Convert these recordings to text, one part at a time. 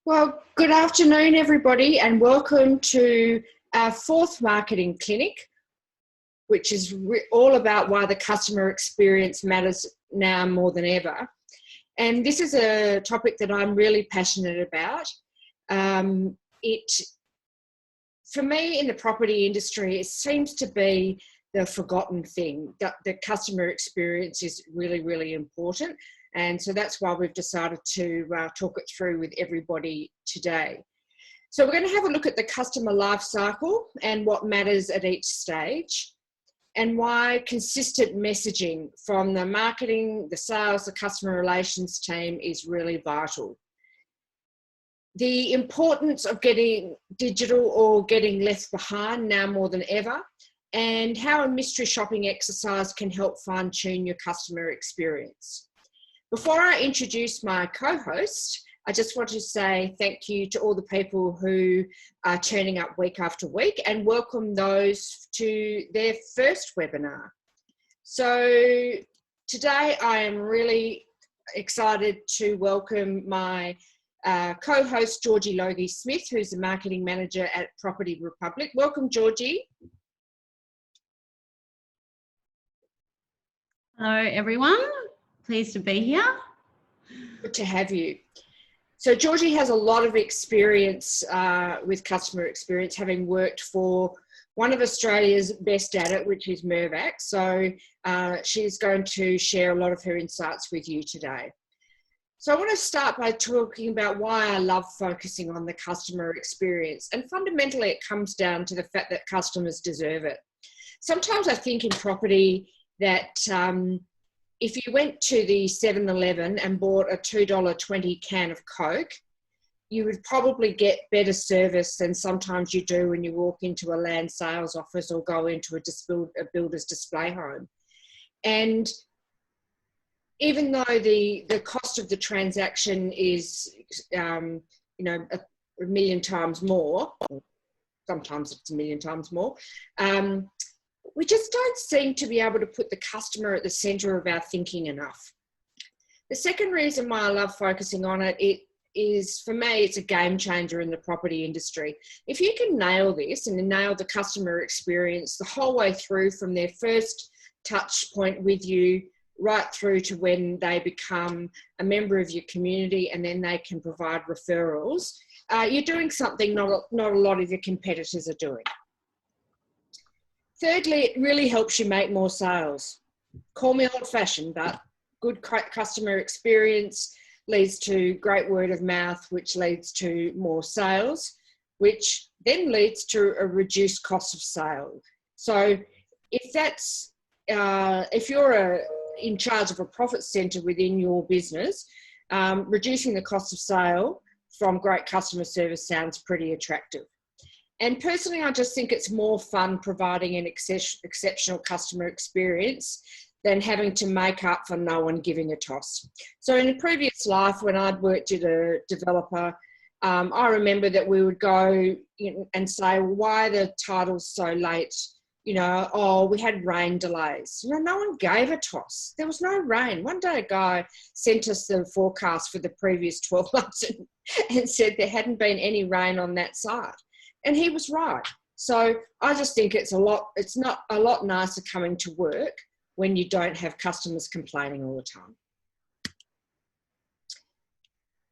Well, good afternoon, everybody, and welcome to our fourth marketing clinic, which is all about why the customer experience matters now more than ever. And this is a topic that I'm really passionate about. For me, in the property industry, it seems to be the forgotten thing. The customer experience is really, really important. And so that's why we've decided to talk it through with everybody today. So we're going to have a look at the customer life cycle and what matters at each stage, and why consistent messaging from the marketing, the sales, the customer relations team is really vital. The importance of getting digital or getting left behind now more than ever, and how a mystery shopping exercise can help fine-tune your customer experience. Before I introduce my co-host, I just want to say thank you to all the people who are turning up week after week and welcome those to their first webinar. So today I am really excited to welcome my co-host Georgie Logie-Smith, who's the marketing manager at Property Republic. Welcome, Georgie. Hello, everyone. Pleased to be here. Good to have you. So Georgie has a lot of experience with customer experience, having worked for one of Australia's best at it, which is Mirvac. So she's going to share a lot of her insights with you today. So I want to start by talking about why I love focusing on the customer experience. And fundamentally, it comes down to the fact that customers deserve it. Sometimes I think in property that if you went to the 7-Eleven and bought a $2.20 can of Coke, you would probably get better service than sometimes you do when you walk into a land sales office or go into a builder's display home. And even though the cost of the transaction is, a million times more, sometimes it's a million times more, we just don't seem to be able to put the customer at the centre of our thinking enough. The second reason why I love focusing on it is, for me, it's a game changer in the property industry. If you can nail this and nail the customer experience the whole way through, from their first touch point with you right through to when they become a member of your community and then they can provide referrals, you're doing something not a lot of your competitors are doing. Thirdly, it really helps you make more sales. Call me old-fashioned, but good customer experience leads to great word of mouth, which leads to more sales, which then leads to a reduced cost of sale. So if you're in charge of a profit centre within your business, reducing the cost of sale from great customer service sounds pretty attractive. And personally, I just think it's more fun providing an exceptional customer experience than having to make up for no one giving a toss. So in a previous life, when I'd worked at a developer, I remember that we would go and say, well, why are the titles so late? Oh, we had rain delays. No one gave a toss. There was no rain. One day a guy sent us the forecast for the previous 12 months and said there hadn't been any rain on that site. And he was right. So I just think it's not a lot nicer coming to work when you don't have customers complaining all the time.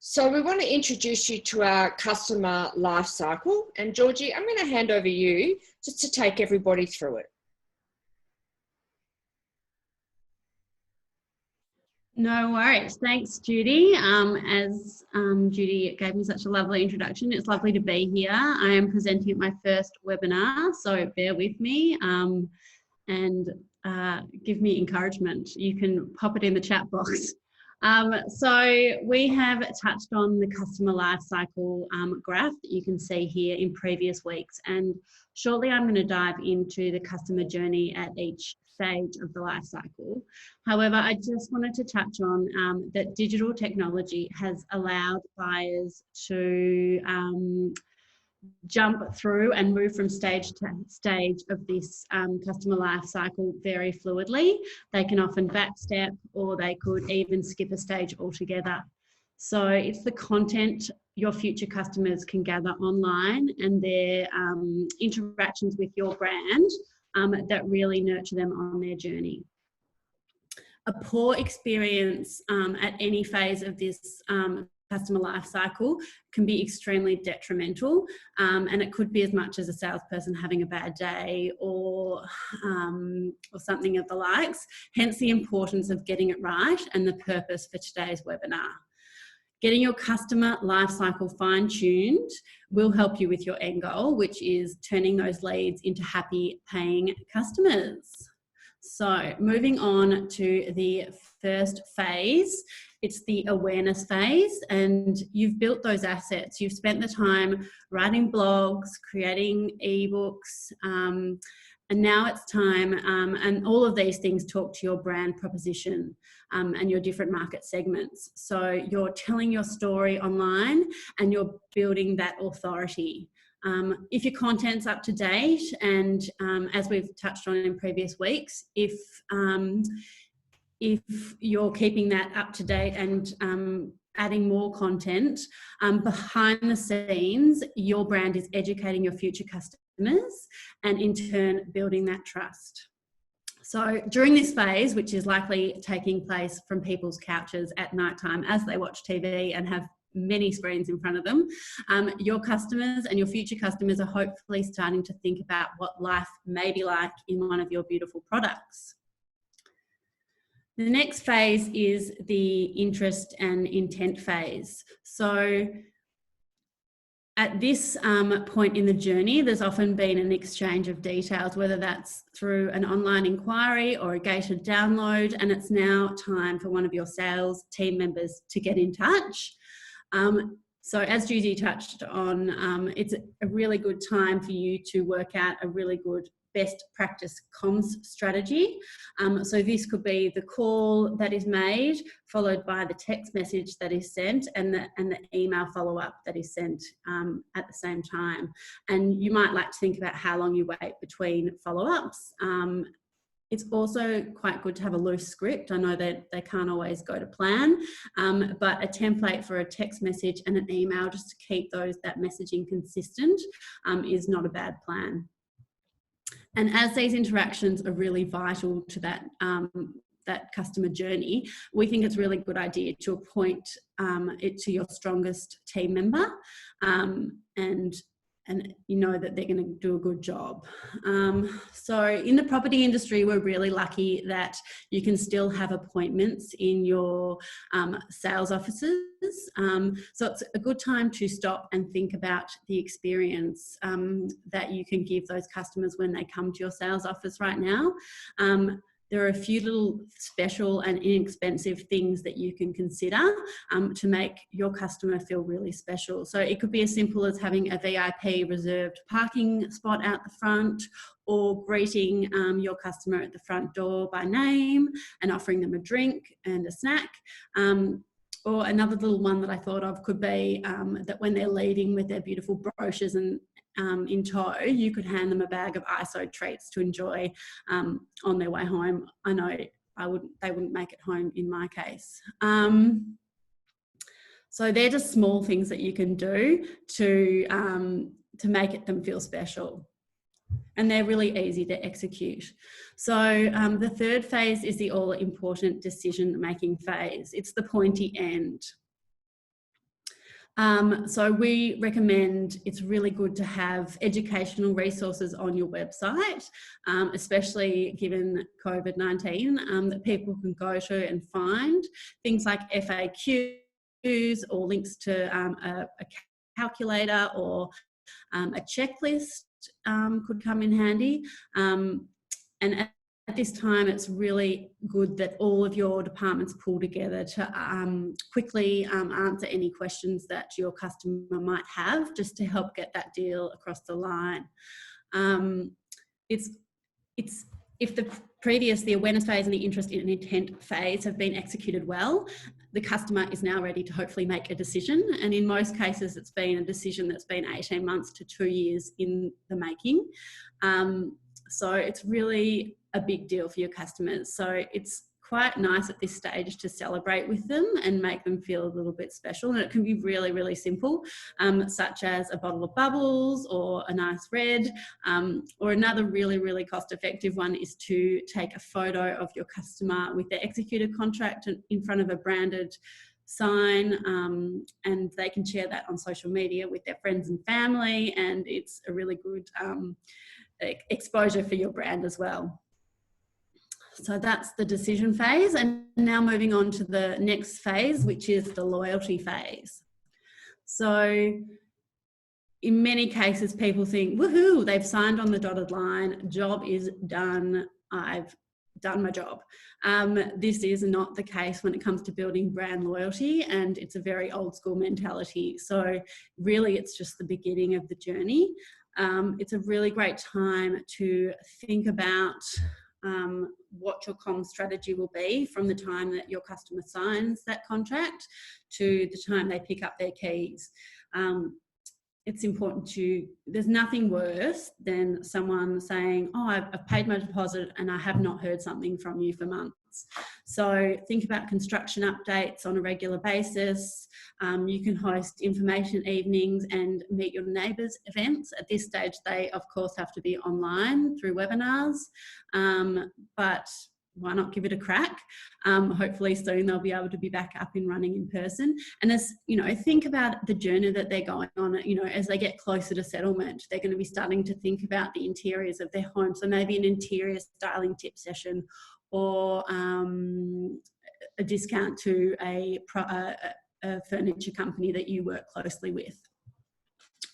So we want to introduce you to our customer life cycle. And Georgie, I'm going to hand over you just to take everybody through it. No worries. Thanks, Judy. As Judy gave me such a lovely introduction, it's lovely to be here. I am presenting at my first webinar, so bear with me and give me encouragement. You can pop it in the chat box. So we have touched on the customer life cycle graph that you can see here in previous weeks, and shortly I'm going to dive into the customer journey at each stage of the life cycle. However, I just wanted to touch on that digital technology has allowed buyers to jump through and move from stage to stage of this customer life cycle very fluidly. They can often backstep, or they could even skip a stage altogether. So it's the content your future customers can gather online and their interactions with your brand that really nurture them on their journey. A poor experience at any phase of this customer life cycle can be extremely detrimental, and it could be as much as a salesperson having a bad day or something of the likes. Hence the importance of getting it right and the purpose for today's webinar. Getting your customer life cycle fine-tuned will help you with your end goal, which is turning those leads into happy paying customers. So moving on to the first phase, it's the awareness phase, and you've built those assets. You've spent the time writing blogs, creating ebooks, and now it's time, and all of these things talk to your brand proposition and your different market segments. So you're telling your story online and you're building that authority. If your content's up to date, and as we've touched on in previous weeks, if you're keeping that up to date and adding more content, behind the scenes, your brand is educating your future customers and in turn building that trust. So during this phase, which is likely taking place from people's couches at nighttime as they watch TV and have many screens in front of them, your customers and your future customers are hopefully starting to think about what life may be like in one of your beautiful products. The next phase is the interest and intent phase. So at this point in the journey, there's often been an exchange of details, whether that's through an online inquiry or a gated download, and it's now time for one of your sales team members to get in touch. So as Judy touched on, it's a really good time for you to work out a really good best practice comms strategy. So this could be the call that is made, followed by the text message that is sent, and the email follow-up that is sent at the same time. And you might like to think about how long you wait between follow-ups. It's also quite good to have a loose script. I know that they can't always go to plan, but a template for a text message and an email just to keep that messaging consistent is not a bad plan. And as these interactions are really vital to that customer journey, we think it's a really good idea to appoint it to your strongest team member, and you know that they're going to do a good job. So in the property industry, we're really lucky that you can still have appointments in your sales offices. So it's a good time to stop and think about the experience that you can give those customers when they come to your sales office right now. There are a few little special and inexpensive things that you can consider to make your customer feel really special. So it could be as simple as having a VIP reserved parking spot out the front, or greeting your customer at the front door by name and offering them a drink and a snack. Or another little one that I thought of could be that when they're leaving with their beautiful brochures and in tow, you could hand them a bag of ISO treats to enjoy on their way home. I know they wouldn't make it home in my case. So they're just small things that you can do to make them feel special. And they're really easy to execute. So the third phase is the all-important decision-making phase. It's the pointy end. So we recommend it's really good to have educational resources on your website, especially given COVID-19, that people can go to and find things like FAQs or links to a calculator or a checklist could come in handy. And at this time, it's really good that all of your departments pull together to quickly answer any questions that your customer might have, just to help get that deal across the line. If the awareness phase and the interest and intent phase have been executed well, the customer is now ready to hopefully make a decision. And in most cases, it's been a decision that's been 18 months to 2 years in the making. So it's really a big deal for your customers. So it's quite nice at this stage to celebrate with them and make them feel a little bit special. And it can be really, really simple, such as a bottle of bubbles or a nice red, or another really, really cost-effective one is to take a photo of your customer with their executed contract in front of a branded sign, and they can share that on social media with their friends and family, and it's a really good exposure for your brand as well. So that's the decision phase, and now moving on to the next phase, which is the loyalty phase. So in many cases, people think, woohoo, they've signed on the dotted line, job is done, I've done my job. This is not the case when it comes to building brand loyalty, and it's a very old school mentality. So really it's just the beginning of the journey. It's a really great time to think about what your comms strategy will be from the time that your customer signs that contract to the time they pick up their keys. It's important there's nothing worse than someone saying, oh, I've paid my deposit and I have not heard something from you for months. So think about construction updates on a regular basis. You can host information evenings and meet your neighbours events. At this stage, they of course have to be online through webinars, but why not give it a crack? Hopefully soon they'll be able to be back up and running in person. And as you know, think about the journey that they're going on. You know, as they get closer to settlement, they're going to be starting to think about the interiors of their home. So maybe an interior styling tip session, or a discount to a furniture company that you work closely with.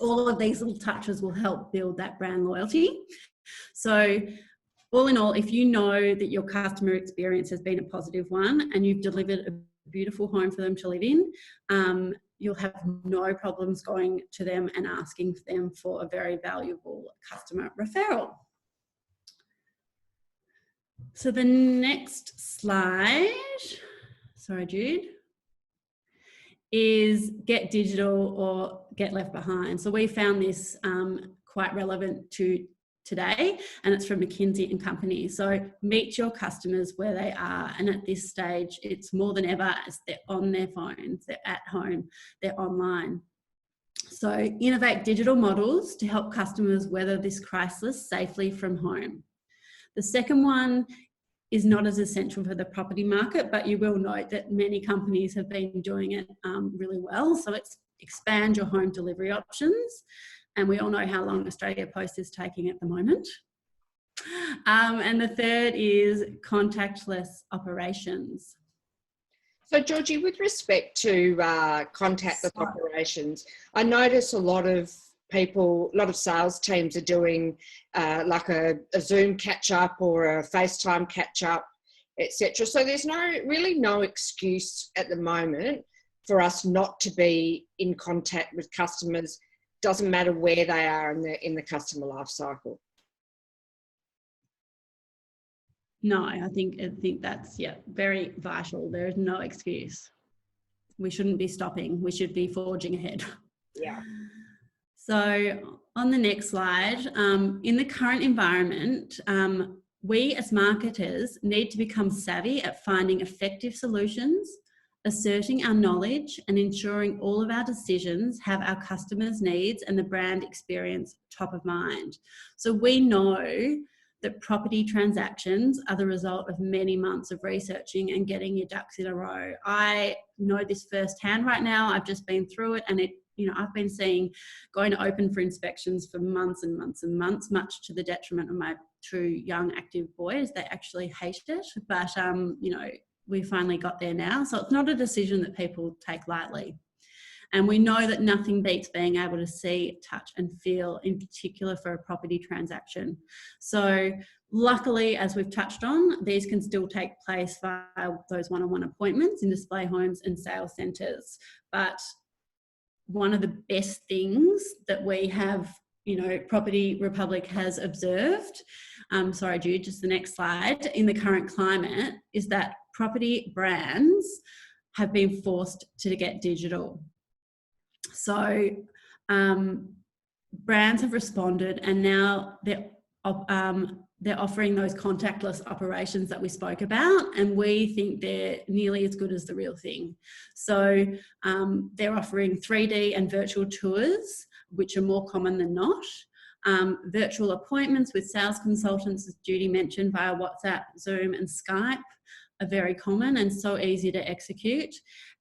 All of these little touches will help build that brand loyalty. So all in all, if you know that your customer experience has been a positive one and you've delivered a beautiful home for them to live in, you'll have no problems going to them and asking them for a very valuable customer referral. So the next slide, sorry Jude, is get digital or get left behind. So we found this quite relevant to today, and it's from McKinsey and Company. So meet your customers where they are, and at this stage it's more than ever as they're on their phones, they're at home, they're online. So innovate digital models to help customers weather this crisis safely from home. The second one is not as essential for the property market, but you will note that many companies have been doing it really well. So it's expand your home delivery options. And we all know how long Australia Post is taking at the moment. And the third is contactless operations. So Georgie, with respect to contactless operations, I notice a lot of people, a lot of sales teams are doing like a Zoom catch-up or a FaceTime catch-up, etc. So there's really no excuse at the moment for us not to be in contact with customers. Doesn't matter where they are in the customer life cycle. No, I think that's very vital. There is no excuse. We shouldn't be stopping. We should be forging ahead. Yeah. So on the next slide, in the current environment, we as marketers need to become savvy at finding effective solutions, asserting our knowledge, and ensuring all of our decisions have our customers' needs and the brand experience top of mind. So we know that property transactions are the result of many months of researching and getting your ducks in a row. I know this firsthand right now. I've just been through it, and I've been going to open for inspections for months and months and months, much to the detriment of my two young active boys. They actually hate it, but we finally got there now. So it's not a decision that people take lightly. And we know that nothing beats being able to see, touch and feel, in particular for a property transaction. So luckily, as we've touched on, these can still take place via those one-on-one appointments in display homes and sales centres. But one of the best things that we have, Property Republic has observed, sorry Jude, just the next slide, in the current climate, is that property brands have been forced to get digital. So brands have responded, and now they're they're offering those contactless operations that we spoke about, and we think they're nearly as good as the real thing. So they're offering 3D and virtual tours, which are more common than not. Virtual appointments with sales consultants, as Judy mentioned, via WhatsApp, Zoom and Skype are very common and so easy to execute.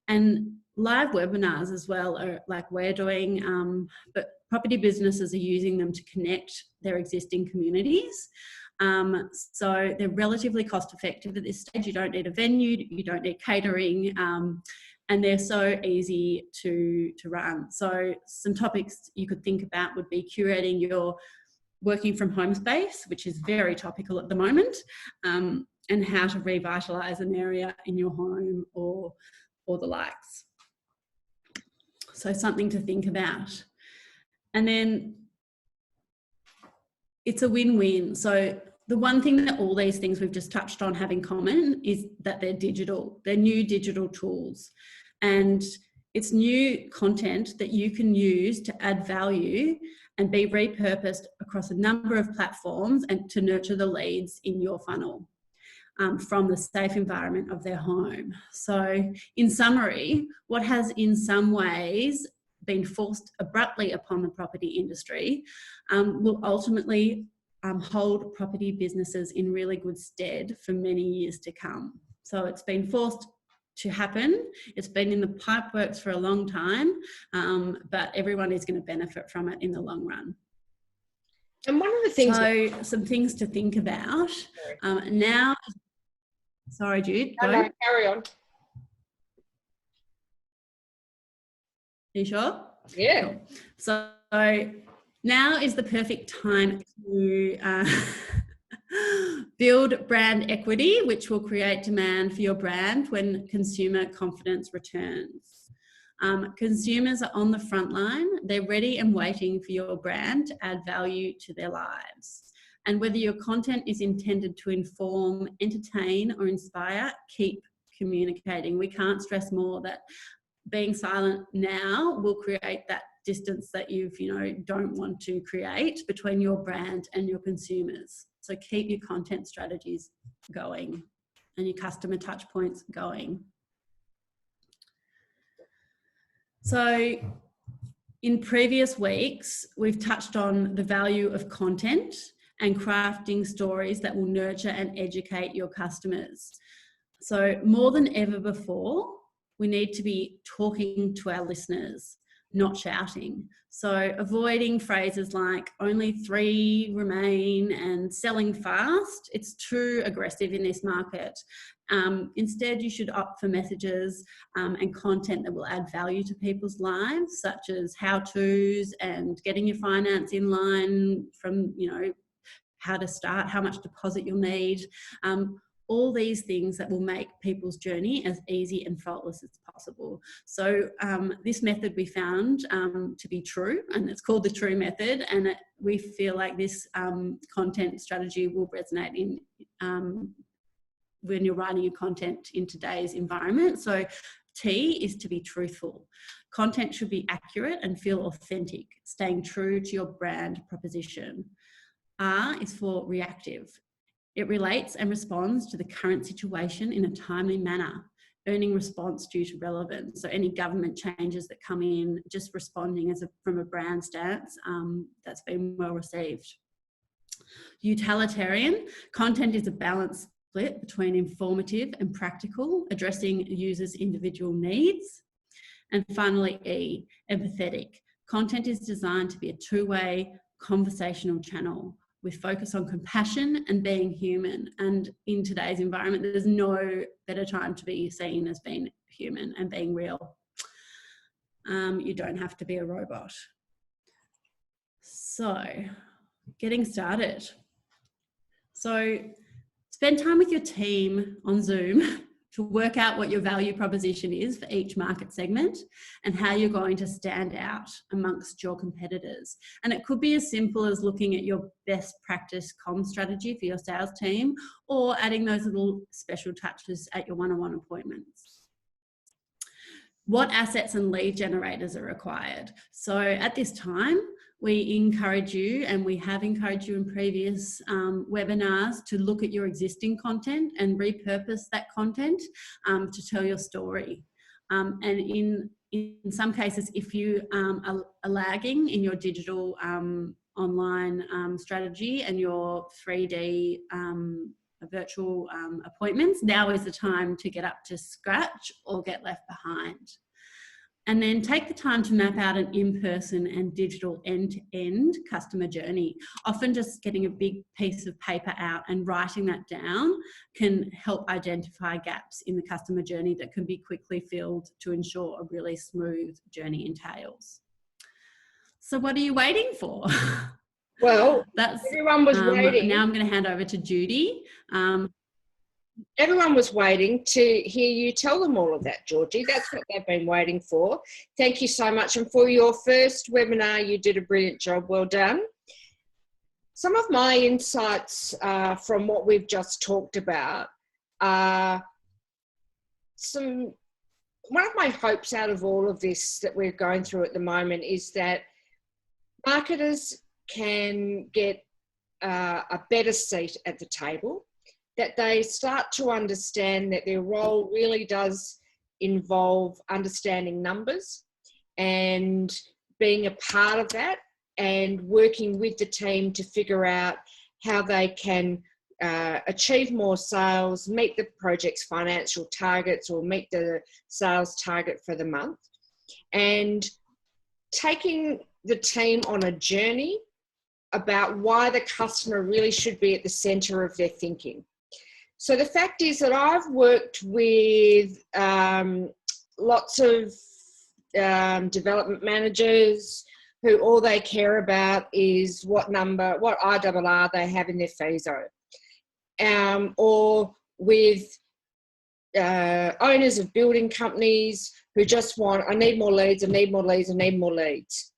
And live webinars as well are like we're doing, but property businesses are using them to connect their existing communities. So they're relatively cost effective at this stage. You don't need a venue, you don't need catering, and they're so easy to run. So some topics you could think about would be curating your working from home space, which is very topical at the moment, and how to revitalise an area in your home or the likes. So something to think about. And then it's a win-win. So the one thing that all these things we've just touched on have in common is that they're digital. They're new digital tools. And it's new content that you can use to add value and be repurposed across a number of platforms and to nurture the leads in your funnel from the safe environment of their home. So in summary, what has in some ways been forced abruptly upon the property industry will ultimately hold property businesses in really good stead for many years to come. So it's been forced to happen. It's been in the pipeworks for a long time, but everyone is going to benefit from it in the long run. And one of the things... So some things to think about now... Sorry, Jude. Go. No, carry on. Are you sure? Yeah. Cool. So now is the perfect time to build brand equity, which will create demand for your brand when consumer confidence returns. Consumers are on the front line. They're ready and waiting for your brand to add value to their lives. And whether your content is intended to inform, entertain, or inspire, keep communicating. We can't stress more that being silent now will create that distance that you don't want to create between your brand and your consumers. So keep your content strategies going and your customer touch points going. So in previous weeks, we've touched on the value of content and crafting stories that will nurture and educate your customers. So more than ever before, we need to be talking to our listeners, not shouting. So avoiding phrases like only 3 remain and selling fast. It's too aggressive in this market. Instead, you should opt for messages and content that will add value to people's lives, such as how-tos and getting your finance in line from, how to start, how much deposit you'll need. All these things that will make people's journey as easy and faultless as possible. So this method we found to be true, and it's called the True Method, and we feel like this content strategy will resonate in when you're writing your content in today's environment. So T is to be truthful. Content should be accurate and feel authentic, staying true to your brand proposition. R is for reactive. It relates and responds to the current situation in a timely manner, earning response due to relevance. So any government changes that come in, just responding from a brand stance, that's been well received. Utilitarian. Content is a balanced split between informative and practical, addressing users' individual needs. And finally, E, empathetic. Content is designed to be a two-way conversational channel with focus on compassion and being human. And in today's environment, there's no better time to be seen as being human and being real. You don't have to be a robot. So, getting started. So, spend time with your team on Zoom to work out what your value proposition is for each market segment and how you're going to stand out amongst your competitors. And it could be as simple as looking at your best practice comm strategy for your sales team, or adding those little special touches at your one-on-one appointments. What assets and lead generators are required? So at this time, we encourage you, and we have encouraged you in previous webinars, to look at your existing content and repurpose that content to tell your story. And in some cases, if you are lagging in your digital online strategy and your 3D virtual appointments, now is the time to get up to scratch or get left behind. And then take the time to map out an in-person and digital end-to-end customer journey. Often just getting a big piece of paper out and writing that down can help identify gaps in the customer journey that can be quickly filled to ensure a really smooth journey entails. So what are you waiting for? Well, That's everyone was waiting. Now I'm going to hand over to Judy. Everyone was waiting to hear you tell them all of that, Georgie. That's what they've been waiting for. Thank you so much. And for your first webinar, you did a brilliant job. Well done. Some of my insights from what we've just talked about are one of my hopes out of all of this that we're going through at the moment is that marketers can get a better seat at the table, that they start to understand that their role really does involve understanding numbers and being a part of that and working with the team to figure out how they can achieve more sales, meet the project's financial targets or meet the sales target for the month, and taking the team on a journey about why the customer really should be at the centre of their thinking. So the fact is that I've worked with lots of development managers who all they care about is what IRR they have in their FISO. Or with owners of building companies who just want, I need more leads, I need more leads, I need more leads.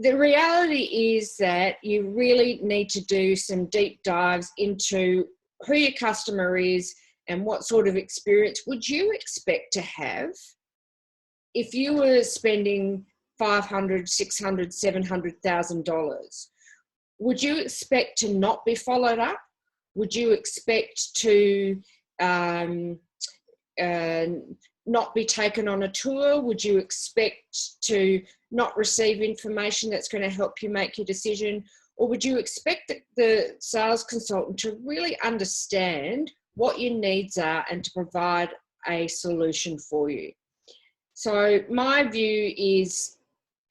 The reality is that you really need to do some deep dives into who your customer is and what sort of experience would you expect to have if you were spending $500,000, $600,000, $700,000. Would you expect to not be followed up? Would you expect to not be taken on a tour? Would you expect to not receive information that's going to help you make your decision? Or would you expect the sales consultant to really understand what your needs are and to provide a solution for you? So my view is,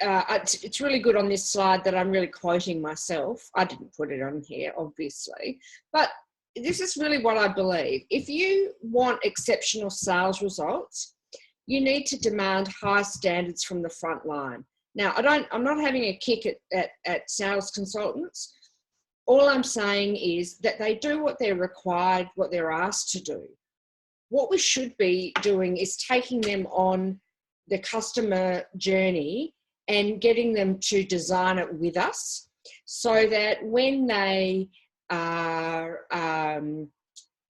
it's really good on this slide that I'm really quoting myself. I didn't put it on here, obviously, but this is really what I believe. If you want exceptional sales results, you need to demand high standards from the front line. Now, I'm not having a kick at sales consultants. All I'm saying is that they do what they're required, what they're asked to do. What we should be doing is taking them on the customer journey and getting them to design it with us so that when they are,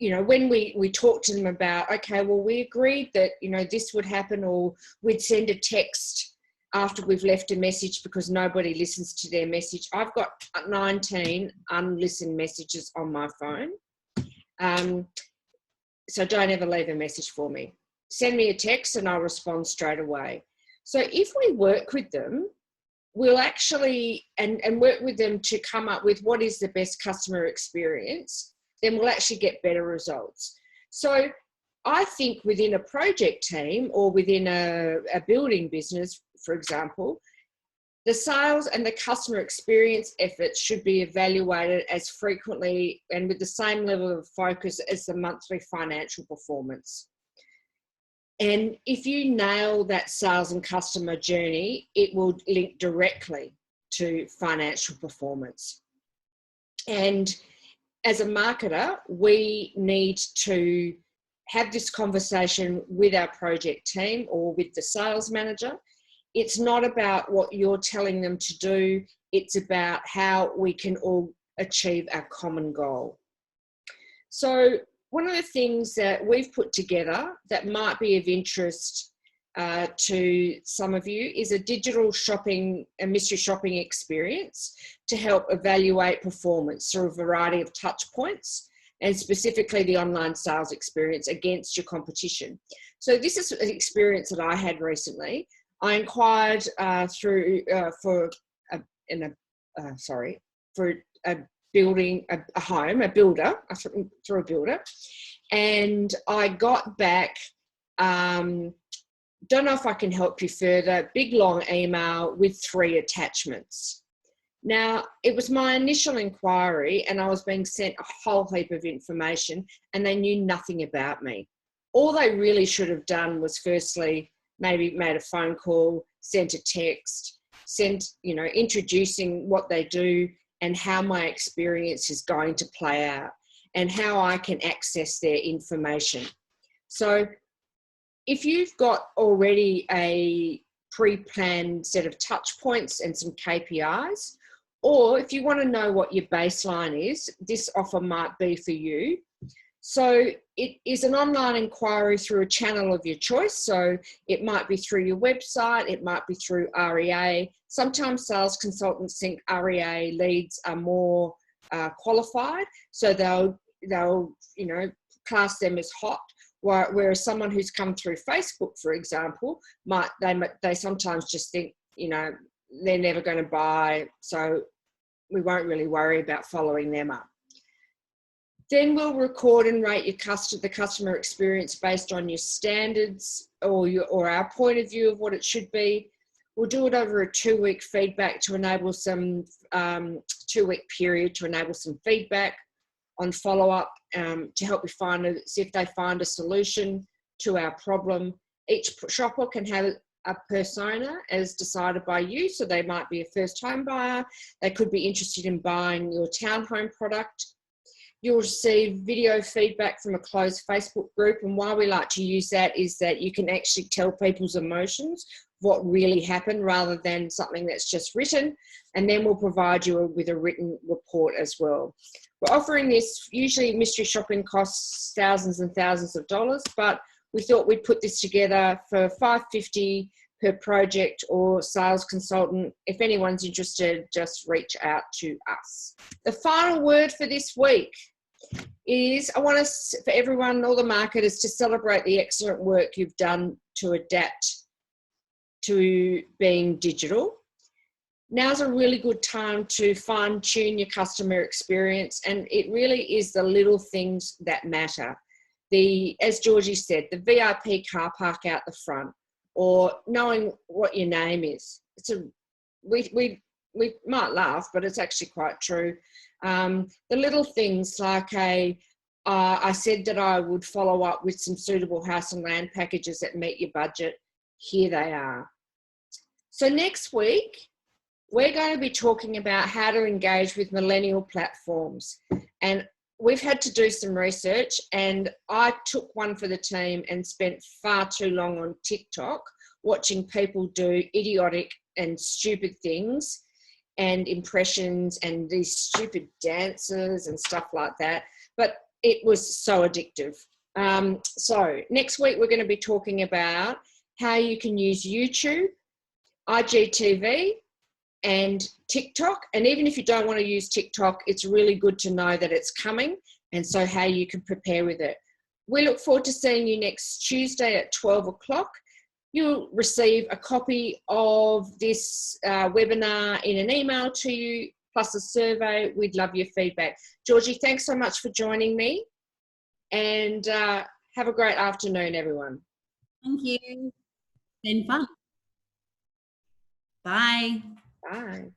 when we talk to them about, okay, well, we agreed that, this would happen, or we'd send a text after we've left a message because nobody listens to their message. I've got 19 unlistened messages on my phone. So don't ever leave a message for me. Send me a text and I'll respond straight away. So if we work with them, we'll actually, and work with them to come up with what is the best customer experience, then we'll actually get better results. So I think within a project team or within a building business, for example, the sales and the customer experience efforts should be evaluated as frequently and with the same level of focus as the monthly financial performance. And if you nail that sales and customer journey, it will link directly to financial performance. And as a marketer, we need to have this conversation with our project team or with the sales manager. It's not about what you're telling them to do. It's about how we can all achieve our common goal. So one of the things that we've put together that might be of interest to some of you is a digital shopping and mystery shopping experience to help evaluate performance through a variety of touch points, and specifically the online sales experience against your competition. So this is an experience that I had recently. I inquired for a builder, through a builder, and I got back, don't know if I can help you further, big long email with 3 attachments. Now, it was my initial inquiry and I was being sent a whole heap of information and they knew nothing about me. All they really should have done was firstly, maybe made a phone call, sent a text, introducing what they do and how my experience is going to play out and how I can access their information. So if you've got already a pre-planned set of touch points and some KPIs, or if you want to know what your baseline is, this offer might be for you. So it is an online inquiry through a channel of your choice. So it might be through your website, it might be through REA. Sometimes sales consultants think REA leads are more qualified, so they'll class them as hot. Whereas someone who's come through Facebook, for example, they sometimes just think, they're never going to buy, so we won't really worry about following them up. Then we'll record and rate the customer experience based on your standards or our point of view of what it should be. We'll do it over a 2-week feedback to enable some 2-week period to enable some feedback on follow-up, to help you see if they find a solution to our problem. Each shopper can have a persona as decided by you. So they might be a first home buyer. They could be interested in buying your townhome product. You'll receive video feedback from a closed Facebook group. And why we like to use that is that you can actually tell people's emotions, what really happened, rather than something that's just written. And then we'll provide you with a written report as well. We're offering this, usually mystery shopping costs thousands and thousands of dollars, but we thought we'd put this together for $550 per project or sales consultant. If anyone's interested, just reach out to us. The final word for this week is I want us, for everyone, all the marketers, to celebrate the excellent work you've done to adapt to being digital. Now's a really good time to fine-tune your customer experience, and it really is the little things that matter. As Georgie said, the VIP car park out the front, or knowing what your name is. We might laugh, but it's actually quite true. The little things like I said that I would follow up with some suitable house and land packages that meet your budget. Here they are. So next week, we're going to be talking about how to engage with millennial platforms. And we've had to do some research, and I took one for the team and spent far too long on TikTok watching people do idiotic and stupid things and impressions and these stupid dances and stuff like that. But it was so addictive. So next week, we're going to be talking about how you can use YouTube, IGTV, and TikTok. And even if you don't want to use TikTok, it's really good to know that it's coming, and so how you can prepare with it. We look forward to seeing you next Tuesday at 12 o'clock. You'll receive a copy of this webinar in an email to you, plus a survey. We'd love your feedback. Georgie, thanks so much for joining me, and have a great afternoon, everyone. Thank you. Been fun. Bye. Bye.